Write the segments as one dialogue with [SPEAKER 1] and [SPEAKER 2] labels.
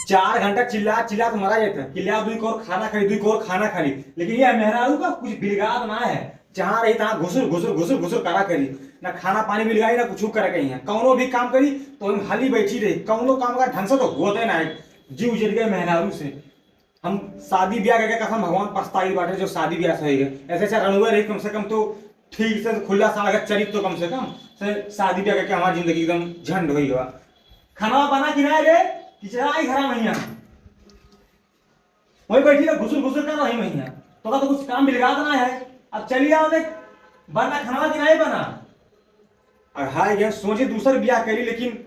[SPEAKER 1] 4 घंटा चिल्ला चिल्ला तो मरा जाता चिल्ला दुई को खाना खाली दुई को खाना खाली। लेकिन ये मेहरारू का कुछ बिलगात ना है, जहाँ रही तहाँ घुसुर घुसुर घुसुर घुसुर करा करी, ना खाना पानी बिलगाई ना कुछ करे कहीं है। कौनो भी काम करी तो हम खाली बैठी रही, कौनो काम का ढंग से तो होते ना है। जीव जल गए मेहरारू से। हम शादी ब्याह करके कसम भगवान पछताई बाटे जो शादी ब्याह सही है। ऐसे ऐसे रणुए रही कम से कम तो ठीक से खुला सा चरित्र तो कम से कम से शादी ब्याह करके हमारी जिंदगी एकदम झंड हुई हुआ। खाना बना कि नहीं रे किचरा ही घर मैया वही बैठी रह घुसुर घुसुर कर रही मैया तो कुछ काम बिलगा देना है। अब चलिए आओ देख बना खाना कि नहीं बना। हाय ये सोचे दूसर ब्याह करी लेकिन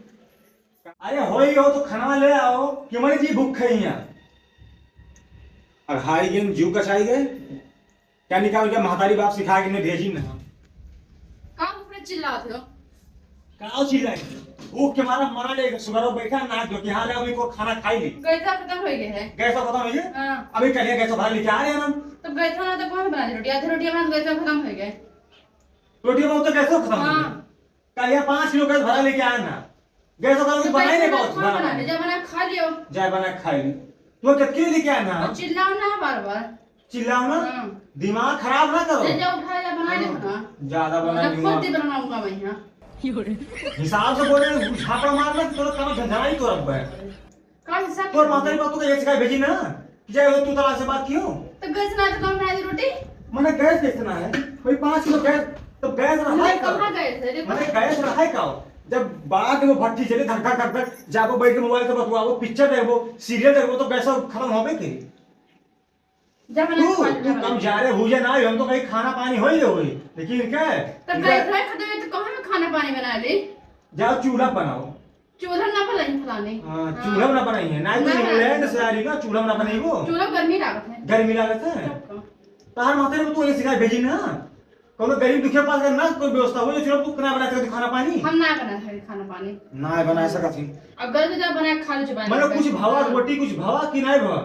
[SPEAKER 1] अरे हो ही हो तो खाना ले आओ कि मरी जी भूख खाई है। और हाई गेम जीव कचाई गए क्या निकाल के महतारी बाप सिखा के नहीं भेजी ना
[SPEAKER 2] काम ऊपर चिल्लाते हो
[SPEAKER 1] काओ चिल्लाए वो के मारा मरा ले सुगरो बैठा ना जो कि हां ले अभी को खाना खाई ली
[SPEAKER 2] गैसा खत्म हो गया है।
[SPEAKER 1] गैस खत्म हो गया
[SPEAKER 2] हां
[SPEAKER 1] अभी कलिया गैस भर लेके आ रहे हैं हम।
[SPEAKER 2] तो गैसा ना तो कौन बना दी रोटी आधी रोटी बना गैसा खत्म हो गया।
[SPEAKER 1] रोटी बहुत तो गैस खत्म हो गया कलिया 5 किलो गैस भरा लेके आए ना गैस खत्म तो बनाई नहीं पाओ
[SPEAKER 2] बना ले जब बना खा लियो
[SPEAKER 1] जाय बना खाई ली तो कितने लेके आए ना
[SPEAKER 2] चिल्लाओ ना बार-बार
[SPEAKER 1] चिल्लाओ ना दिमाग खराब ना करो
[SPEAKER 2] ले जाओ उठा या बना ले खाना
[SPEAKER 1] ज्यादा बना नहीं
[SPEAKER 2] खुद ही बनाऊंगा मैं यहां
[SPEAKER 1] हिसाब से बोल रहे झापड़ मारना तो काम झंझाई तो रब है
[SPEAKER 2] का हिसाब
[SPEAKER 1] तोर माता बात तो ऐसे का भेजी ना जय तू तला से बात क्यों
[SPEAKER 2] तो गैस ना तो कौन बना दी रोटी
[SPEAKER 1] मने गैस बेचना है कोई 5 किलो गैस तो गैस रहा है
[SPEAKER 2] कहां गए थे
[SPEAKER 1] मने गैस रहा है का जब बात वो भट्टी चले धक धक धक धक जाबो बैठ के मोबाइल से बतवाओ पिक्चर देखो सीरियल देखो तो गैस खत्म होबे के
[SPEAKER 2] जब मैंने
[SPEAKER 1] तू कम जा रहे हुए ना हम तो कहीं खाना पानी हो ही होई लेकिन क्या है
[SPEAKER 2] तो गैस है खत्म है तो कहां में खाना पानी बना ले
[SPEAKER 1] जाओ चूल्हा बनाओ
[SPEAKER 2] चूल्हा ना बनाई फलाने
[SPEAKER 1] हां चूल्हा ना बनाई है ना तो इंग्लैंड से आ रही ना चूल्हा ना बनाई वो
[SPEAKER 2] चूल्हा गर्मी लागत है
[SPEAKER 1] गर्मी लागत है तार माता ने तो ये सिखा भेजी ना कोनो गरीब दुखिया पास ना कोई व्यवस्था हो जो तू कना बना के खाना पानी
[SPEAKER 2] हम ना बना है खाना पानी
[SPEAKER 1] ना बना सकत थी
[SPEAKER 2] अगर जब बना खा ले जुबान
[SPEAKER 1] मतलब कुछ भावा रोटी कुछ भावा कि नहीं भावा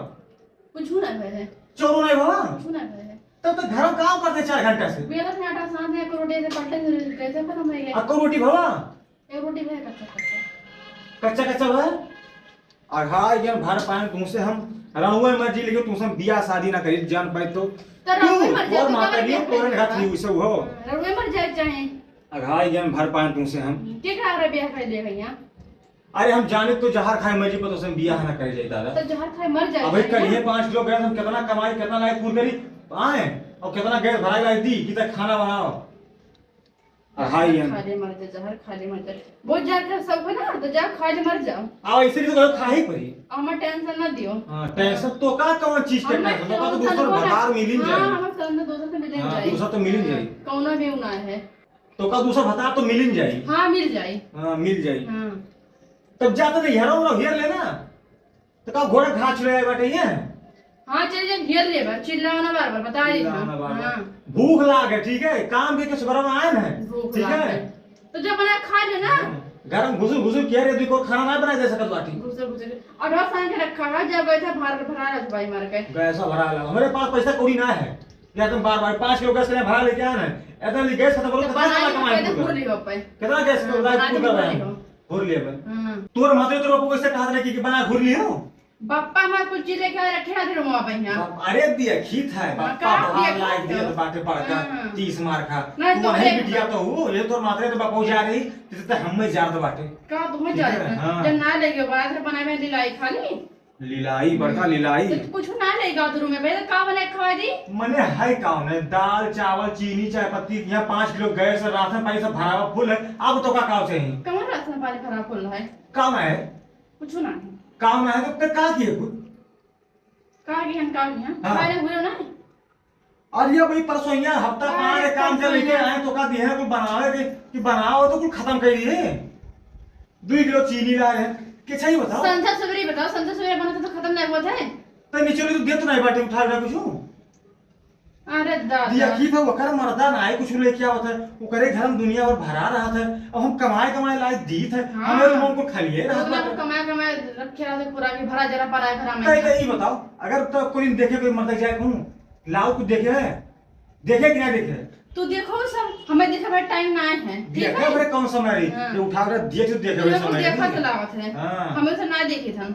[SPEAKER 2] कुछ ना है
[SPEAKER 1] चोरो नहीं भावा
[SPEAKER 2] कुछ ना है
[SPEAKER 1] तब तो घर काम करते 4 घंटा से
[SPEAKER 2] मेरा से आटा सान है को रोटी से पलटे कैसे खत्म हो गया
[SPEAKER 1] आपको रोटी भावा
[SPEAKER 2] एक रोटी है कच्चा
[SPEAKER 1] कच्चा कच्चा भाई और हाँ ये भर पाए तुमसे हम रहुए मर्जी लेके तुमसे बियाह शादी ना करी जान पाए तो
[SPEAKER 2] रहुए मर जाए
[SPEAKER 1] और माता जी तोरन घात नहीं सब हो
[SPEAKER 2] रहुए मर जाए चाहे
[SPEAKER 1] अघा ये भर पाए तुमसे हम
[SPEAKER 2] के खा रहे बियाह कर ले भैया
[SPEAKER 1] अरे हम जाने तो जहर खाए मर्जी पर तो से बियाह ना करे जाए दादा
[SPEAKER 2] तो जहर खाए मर जाए
[SPEAKER 1] अबे कल 5 किलो गैस हम कितना कमाई कितना लायक पूरी करी आए और कितना गैस भराई लाई दी कि तक खाना बनाओ हाय ये
[SPEAKER 2] खा ले मर जा जहर खा ले मर जा बहुत जहर सब है ना तो जा खा ले मर जाओ
[SPEAKER 1] आओ ऐसे तो खा ही पड़ी
[SPEAKER 2] हमें टेंशन ना दियो
[SPEAKER 1] हां टेंशन तो का कौन चीज के टेंशन तो दूसरा भतार मिलिन जाए
[SPEAKER 2] हां हमें संग दूसरा से मिलिन जाए
[SPEAKER 1] दूसरा तो मिलिन जाए
[SPEAKER 2] कौनो भी उना है
[SPEAKER 1] तो का दूसरा भतार तो मिलिन जाए
[SPEAKER 2] हां मिल जाए
[SPEAKER 1] हां मिल जाए
[SPEAKER 2] हां
[SPEAKER 1] तब जाते नहीं हेरो ना हेर लेना तो का घोड़ा घाच ले बैठे ये
[SPEAKER 2] हां चल जा घेर ले बा चिल्लाओ ना बार-बार बता दी हां
[SPEAKER 1] भूख लागे ठीक है काम भी के सुबह में आए हैं ठीक है
[SPEAKER 2] तो जब बना खा ले ना
[SPEAKER 1] गरम घुसुर घुसुर किया रे को खाना ना बना दे सकत बाटी
[SPEAKER 2] घुसर और ढोस सान के रखा है जब बैठा भार भरा रहा भाई मार के
[SPEAKER 1] गैस भरा ला हमारे पास पैसा कौड़ी ना है या तुम बार-बार 5 किलो गैस ले भरा लेके आना है इतना ली गैस खत्म करो कितना कमाई
[SPEAKER 2] भूल लियो पे
[SPEAKER 1] कितना गैस को लाइफ पूरा कर रहे हैं घुर लिए बन
[SPEAKER 2] हां
[SPEAKER 1] तोर माते तो बापू कैसे कहा था कि बना घुर लियो
[SPEAKER 2] बाप्पा हमार कुछ चीज लेके रखे आधे रुमा पे यहां
[SPEAKER 1] अरे दिया खीत है बापा बाहर लाइक दिया तो बाटे पड़का 30 मार खा तू नहीं बिटिया तो हो ये तोर माते तो बापू जा रही तो हम में जा दो बाटे
[SPEAKER 2] का तुम जा जब ना लेगे बाद में बनाए में दिलाई खाली
[SPEAKER 1] लीलाई बड़का लीलाई
[SPEAKER 2] तो कुछ ना लेगा तो रूम में पहले का बने खवा दी
[SPEAKER 1] मने है कौन है दाल चावल चीनी चाय पत्ती यहाँ 5 किलो गैस राशन पानी सब भरा हुआ फुल है अब तो का काव चाहिए
[SPEAKER 2] कौन राशन पानी भरा फुल है
[SPEAKER 1] काम है
[SPEAKER 2] कुछ ना
[SPEAKER 1] काम है तो का किए कुछ
[SPEAKER 2] का की हम खाने हुए ना
[SPEAKER 1] और ये भाई परसों यहाँ हफ्ता पाए काम से लेके आए तो का दिए कुछ बनावे कि बनाओ तो कुछ खत्म कर दिए 2 किलो चीनी ला रहे के चाहिए बताओ
[SPEAKER 2] संध्या सवेरे बताओ संध्या सवेरे बना तो खत्म नहीं हुआ था
[SPEAKER 1] तो नीचे तो दे तो नहीं बाटे उठा रहा कुछ
[SPEAKER 2] अरे दादा
[SPEAKER 1] दिया की था वो कर मर्दा ना है कुछ लेके आवत है वो करे घर में दुनिया भर भरा रहा था अब हम कमाए लायक दी थे हमें लोगों को खालिए रहा
[SPEAKER 2] तो कमाए रखे रहा था पूरा की भरा जरा पड़ा है घर में
[SPEAKER 1] कहीं कहीं बताओ अगर तो कोई देखे कोई मर्दा जाए कहूं लाओ कुछ देखे है देखे कि ना देखे
[SPEAKER 2] तू देखो सब हमें देखे भाई टाइम ना है
[SPEAKER 1] देखे बड़े कौन समय रही ये उठा कर दिए तो देखे
[SPEAKER 2] देखो देखा चलावत है हमें तो ना देखे था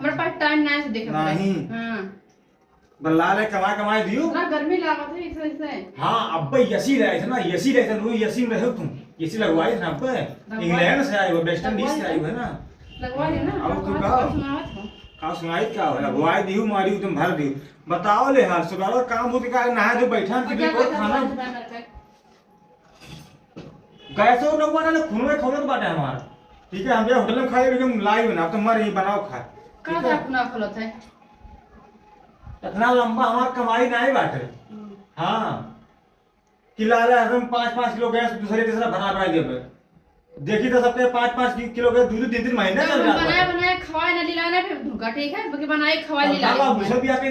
[SPEAKER 2] हमारे पास टाइम ना है से देखे
[SPEAKER 1] नहीं।
[SPEAKER 2] हां
[SPEAKER 1] बल्ला ले कमाई दियो।
[SPEAKER 2] इतना गर्मी लागत है इससे।
[SPEAKER 1] हाँ अब एसी रहे थे ना, एसी रहे थे, वो एसी में रहे तुम, एसी लगवाई थे ना अब, इंग्लैंड से आए हो, वेस्ट इंडीज से आए हो है ना,
[SPEAKER 2] लगवा लेना।
[SPEAKER 1] अब तुम का सुनाई क्या हो, लगवाई दियो मारी तुम भर दियो। बताओ ले हाल सुबह काम होते का नहा दो बैठा कि कोई खाना गैस और लोग वाला खून में खौलत बाटे हमारा, ठीक है, हम ये होटल में खाए एकदम लाइव ना, तो मर ही बनाओ खा,
[SPEAKER 2] का जा अपना खलत है
[SPEAKER 1] इतना लंबा हमार कमाई नहीं बाटे। हाँ कि लाला हम 5-5 किलो गैस दूसरे तीसरा भरा देबे, देखी तो सबके 5-5 किलो गैस 2-3 महीने चल रहा है।
[SPEAKER 2] बनाए खवाए ना दिलाना फिर धोखा, ठीक है, बाकी बनाए खवाए दिला
[SPEAKER 1] बाबा दूसरा भी आके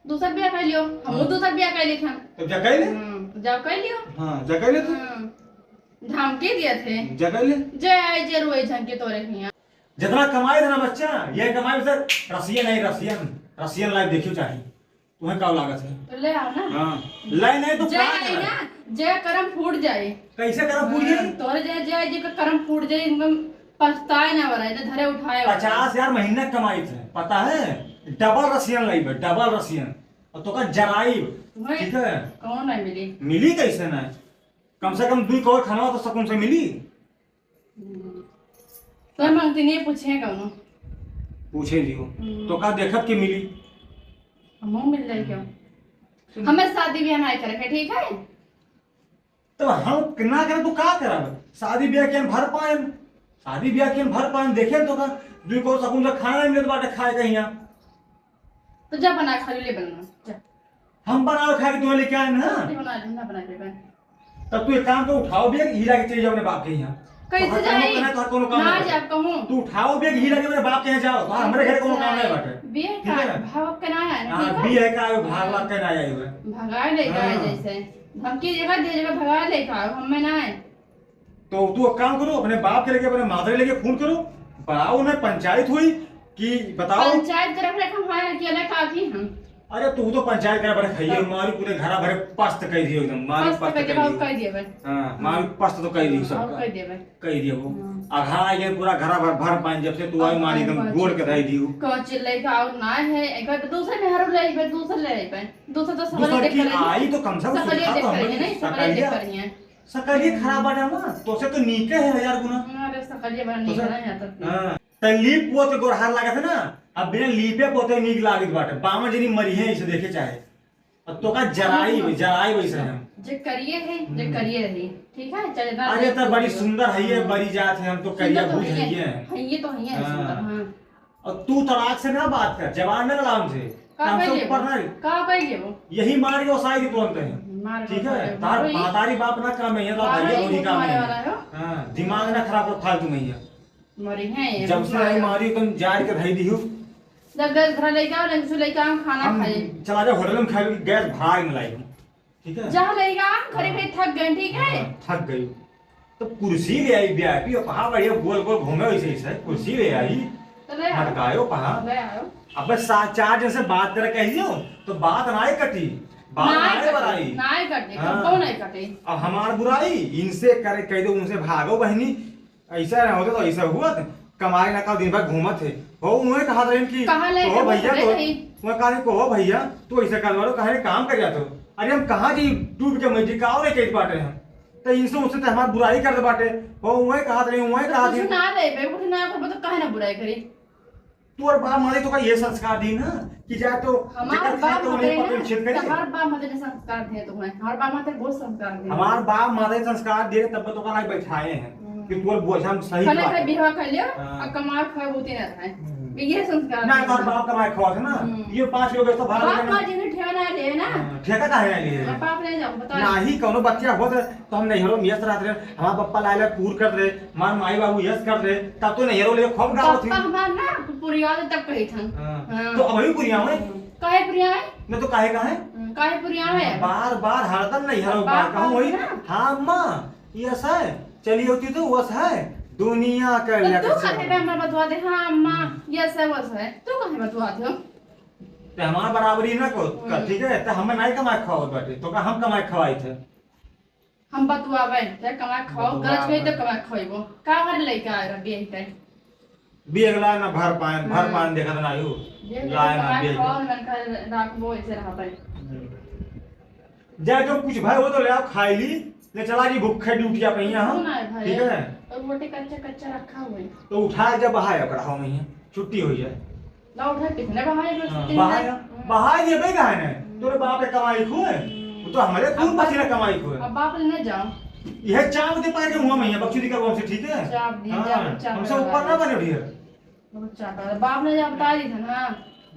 [SPEAKER 2] दूसरा भी आके लियो, हम दूसरा भी आके लिखा
[SPEAKER 1] तो जगह ले,
[SPEAKER 2] जाओ कर लियो।
[SPEAKER 1] हां जगह ले, तो
[SPEAKER 2] धमकी दिए थे
[SPEAKER 1] जगह ले,
[SPEAKER 2] जय आए जे रोए झंके तोरे हिया
[SPEAKER 1] जितना कमाई था ना बच्चा, ये कमाई सर रसियन नहीं, रसियन लाइफ देखियो चाहिए तुम्हें का लागत है,
[SPEAKER 2] तो ले आओ ना।
[SPEAKER 1] हां ले नहीं तो
[SPEAKER 2] जय आई ना, जय करम फूट जाए,
[SPEAKER 1] कैसे करम फूट जाए,
[SPEAKER 2] तोरे जय जी का करम फूट जाए, इनमें पछताए ना बराए तो धरे उठाए
[SPEAKER 1] 50,000 महीने कमाई थे, पता है, डबल रसियन लाइफ है, डबल रसियन, और तो का जराई, ठीक है,
[SPEAKER 2] कौन नहीं मिली,
[SPEAKER 1] मिली कैसे ना, कम से कम 2 करोड़ खाना तो सकून से मिली।
[SPEAKER 2] तो मांगती नहीं पूछे कौन
[SPEAKER 1] पूछे लियो तो का देखत के मिली,
[SPEAKER 2] हमो मिल जाए क्यों, हमें शादी ब्याह नहीं करे, ठीक है,
[SPEAKER 1] तो हम ना करें तो का करब, शादी ब्याह के हम भर पाए, शादी ब्याह के हम भर पाए देखे तो का 2 करोड़ सकून से खाना नहीं मिलत बाटे खाए कहीं यहाँ,
[SPEAKER 2] तो जा बना खा ले बनना जा,
[SPEAKER 1] हम बनाओ खा के तुम्हें लेके आए ना,
[SPEAKER 2] बना ले
[SPEAKER 1] तब तू एक काम तो उठाओ बैग हीरा के चले जाओ अपने बाप के यहाँ,
[SPEAKER 2] कैसे जाए ना जा कहूं,
[SPEAKER 1] तू उठाओ बैग हीरा के मेरे बाप के यहाँ जाओ, तो हमारे घर कोनो काम नहीं बाटे,
[SPEAKER 2] बिया का भाव के ना है,
[SPEAKER 1] हां भी है का भागवा के ना आई हुए,
[SPEAKER 2] भगा लेगा जैसे धमकी जगह दे जगह भगा लेगा, हमें ना है,
[SPEAKER 1] तो तू एक काम करो, अपने बाप के लेके अपने माता के लेके फोन करो, बताओ ना पंचायत हुई कि बताओ,
[SPEAKER 2] पंचायत तरफ रखा हमारे अकेले काफी हम,
[SPEAKER 1] अरे तू तो पंचायत कर बड़े खाइए, मारी पूरे घर भरे पस्त कह दियो एकदम, मारी पस्त कह दियो, हां मारी पस्त तो कह दियो सब कह दियो वो, आघा ये पूरा घर भर पानी जब से तू आई मारी एकदम गोड़ के दे दियो,
[SPEAKER 2] कौच ले का और ना है, एक बार दूसरे में हर ले पे दूसरे ले पे दूसरा तो सवाल देख कर
[SPEAKER 1] आई तो कम से कम
[SPEAKER 2] सवाल देख कर नहीं सवाल देख कर है,
[SPEAKER 1] सकलिए खराब बाटा ना तो से तो नीके है 1000 गुना,
[SPEAKER 2] अरे सकलिए बना नहीं है यहाँ तक,
[SPEAKER 1] हां तलीप पोत गोरहार लागत है ना, अब बिना लीपे पोते नीक लागत बाटे, बामा जनी मरी है इसे देखे चाहे, अब तो का जराई वैसे है,
[SPEAKER 2] जे करिए रही, ठीक है, चले ना,
[SPEAKER 1] अरे तो बड़ी सुंदर है ये, बड़ी जात है, हम तो करिया बुझ है
[SPEAKER 2] ये तो है सुंदर, हां,
[SPEAKER 1] और तू तलाक से ना बात कर, जवान ना लाम से, काम से ऊपर ना,
[SPEAKER 2] का कहिए वो,
[SPEAKER 1] यही मार के ओसाई दी तुरंत है, ठीक है, तार मातारी बाप ना काम है, ये तो भैया रोजी काम है, हां दिमाग ना खराब कर फालतू में ये
[SPEAKER 2] मरी है,
[SPEAKER 1] जब से आई मारी तुम जार के धई दियो,
[SPEAKER 2] जब गैस घर लेके आओ, लंच लेके आओ, खाना खाए,
[SPEAKER 1] चला जा होटल में खाए, गैस भाग में लाई, ठीक है,
[SPEAKER 2] जहाँ लेके आओ घरे पे थक गए, ठीक है,
[SPEAKER 1] थक गई, तो कुर्सी ले आई वीआईपी, और कहां बढ़िया गोल गोल घूमे वैसे ही कुर्सी ले आई,
[SPEAKER 2] तो ले आओ,
[SPEAKER 1] हटकायो पहा,
[SPEAKER 2] ले आओ,
[SPEAKER 1] अब 4 जन से बात करे कहियो तो बात ना कटी, बात ना बढ़ाई,
[SPEAKER 2] ना कटे, कौन नहीं कटे,
[SPEAKER 1] अब हमार बुराई इनसे करे कह दो, उनसे भागो बहनी, ऐसा ना होता तो ऐसा हुआ, कमाई ना का दिन भर घूमत है, हो उन्हें कहा था कि कहो भैया तो मैं कहा कहो भैया तू ऐसा करवा लो, कहे काम कर जाते हो, अरे हम कहाँ जी डूब के मस्जिद का और कह बाटे हम, तो इनसे उससे तो हमारी बुराई कर दे बाटे, हो उन्हें कहा था
[SPEAKER 2] कुछ ना दे बे, कुछ ना कर तो काहे ना बुराई करी,
[SPEAKER 1] तू और बाप मारे तो का ये संस्कार दी ना कि जाए तो
[SPEAKER 2] हमार बाप
[SPEAKER 1] माते
[SPEAKER 2] ने संस्कार दिए तुम्हें, हमार बाप माते बहुत संस्कार दिए,
[SPEAKER 1] हमार बाप माते संस्कार दिए तब तो का बैठाए हैं कि तू बोझा हम सही
[SPEAKER 2] बात है, बिहार कर लियो और कमार खाए होती ना है, ये संस्कार
[SPEAKER 1] ना तोर बाप कमाए खवा है ना, ये 5 लोग तो भाड़ा
[SPEAKER 2] बाप मां जिने ठेका ले ना,
[SPEAKER 1] ठेका काहे ना लिए,
[SPEAKER 2] बाप ले जाओ बता
[SPEAKER 1] नाही कोनो बच्चा होत तो हम नहीं हरो मियस रहत रे, हमार पप्पा लाइले पूर कर दे, मार माई बाबू यस कर दे, तब तो नहीं हरो ले खूब गावत थी,
[SPEAKER 2] पप्पा हमार ना पूरी याद तक कही थन,
[SPEAKER 1] तो अभी पुरिया में
[SPEAKER 2] काहे पुरिया है,
[SPEAKER 1] मैं तो काहे
[SPEAKER 2] पुरिया है,
[SPEAKER 1] बार हरदम नहीं हरो बात कहूं वही, हां मां यस है चली होती तो वस है दुनिया कर लिया,
[SPEAKER 2] तू काहे पे हमर बतवा दे, हां अम्मा यस है वस है, तू काहे बतवा दे,
[SPEAKER 1] ते हमार बराबरी ना को, ठीक है, तो हमें नहीं कमाए खवाओ बाटे, तो का हम कमाए खवाई थे,
[SPEAKER 2] हम बतवावे ते कमाए खाओ, गलत कही तो कमाए खाइबो, का हर लइका आ रहा बेही ते,
[SPEAKER 1] बेग लाए ना भर पान देखा था ना यू
[SPEAKER 2] ये
[SPEAKER 1] लाए ना
[SPEAKER 2] मैं
[SPEAKER 1] बेग
[SPEAKER 2] खाओ मैं कर राखबो ऐसे रहा पे
[SPEAKER 1] जा जो कुछ भाई वो तो ले आओ खाई ली ले चला जी भूखे ड्यूटिया पे यहाँ
[SPEAKER 2] सुना है भाई
[SPEAKER 1] ठीक है
[SPEAKER 2] और रोटी कच्चा कच्चा रखा हुआ है
[SPEAKER 1] तो उठा जब बहाया कर रहा हूँ छुट्टी हो जाए
[SPEAKER 2] ला उठा कितने बहाए लो छुट्टी
[SPEAKER 1] बहाय ये भाई कहा है तोरे बाप ने कमाई खुए वो तो हमारे खून पसीना कमाई खुए
[SPEAKER 2] अब बाप लेने जाओ
[SPEAKER 1] यह चाप दे पाए के मुंह में बक्चू कर हमसे ठीक है
[SPEAKER 2] चाप दी चाप
[SPEAKER 1] हमसे ऊपर ना बने उठिए
[SPEAKER 2] बहुत चाप बाप ने जब बता दी था ना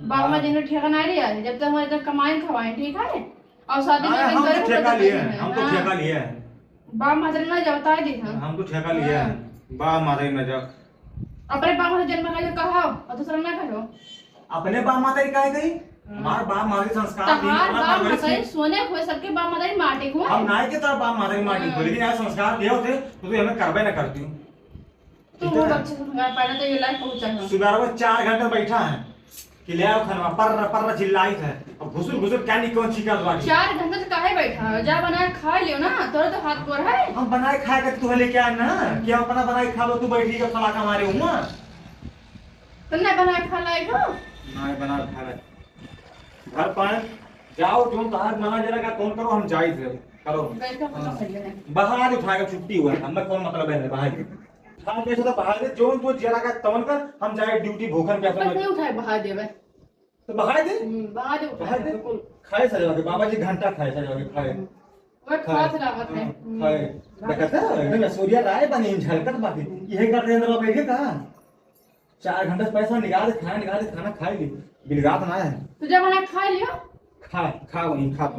[SPEAKER 2] बाप में जिन्हें ठेका नहीं लिया जब तक हमारे तक कमाई खवाएं ठीक है और शादी में
[SPEAKER 1] हम तो ठेका लिए हैं हम तो ठेका लिए हैं
[SPEAKER 2] बाप मात्र ना जब बता दी था
[SPEAKER 1] हम तो ठेका लिए हैं बाप माता न जा
[SPEAKER 2] अपने बाप से जन्म का जो कहा और दूसरा ना कहो
[SPEAKER 1] अपने बाप माता की काहे गई हमारे बाप माता के संस्कार
[SPEAKER 2] तहार बाप माता सोने खोए सबके बाप माता माटी को
[SPEAKER 1] हम नाई के तरह बाप माता की माटी को लेकिन यार संस्कार दिए होते तो हमें करबे ना करती हूँ
[SPEAKER 2] तो वो अच्छे से पहले तो ये लाइफ पहुंचा है
[SPEAKER 1] सुबह वो 4 घंटे बैठा है कि ले आओ खाना पर चिल्लाई है और घुसुर क्या नहीं कौन छिका बाटी
[SPEAKER 2] 4 घंटे से काहे बैठा है जा बनाए खा लियो ना तोरे तो हाथ गोर है
[SPEAKER 1] हम बनाए खाए के तू लेके आए ना कि हम अपना बनाए खा लो तू बैठी के फला का मारे हुआ
[SPEAKER 2] तो नहीं बनाए खा लाएगा
[SPEAKER 1] नहीं बना खा ले घर पाए जाओ तुम तार मना जरा का कौन करो हम जाई थे करो
[SPEAKER 2] बैठा पता कर लेने
[SPEAKER 1] बाहर उठा के छुट्टी हुआ हमें कौन मतलब है बाहर की हाँ कैसे तो बाहर जो तो जरा का तवन कर हम जाए ड्यूटी भूखन
[SPEAKER 2] बस
[SPEAKER 1] कैसे
[SPEAKER 2] नहीं उठाए बहा देवे
[SPEAKER 1] तो बाहर दे
[SPEAKER 2] बहा दे
[SPEAKER 1] बाहर
[SPEAKER 2] उठाए
[SPEAKER 1] दे
[SPEAKER 2] बिल्कुल
[SPEAKER 1] खाए सजा के बाबा जी घंटा खाए सजा के खाए
[SPEAKER 2] वो खास लागत है
[SPEAKER 1] खाए देखता एकदम सूर्य राय बनी झलकत बाकी यही करते हैं बाबा ये कहा 4 घंटे से पैसा निकाल खाना खाए ली बिलगात ना है
[SPEAKER 2] तुझे बनाए खा लियो
[SPEAKER 1] खा वही खा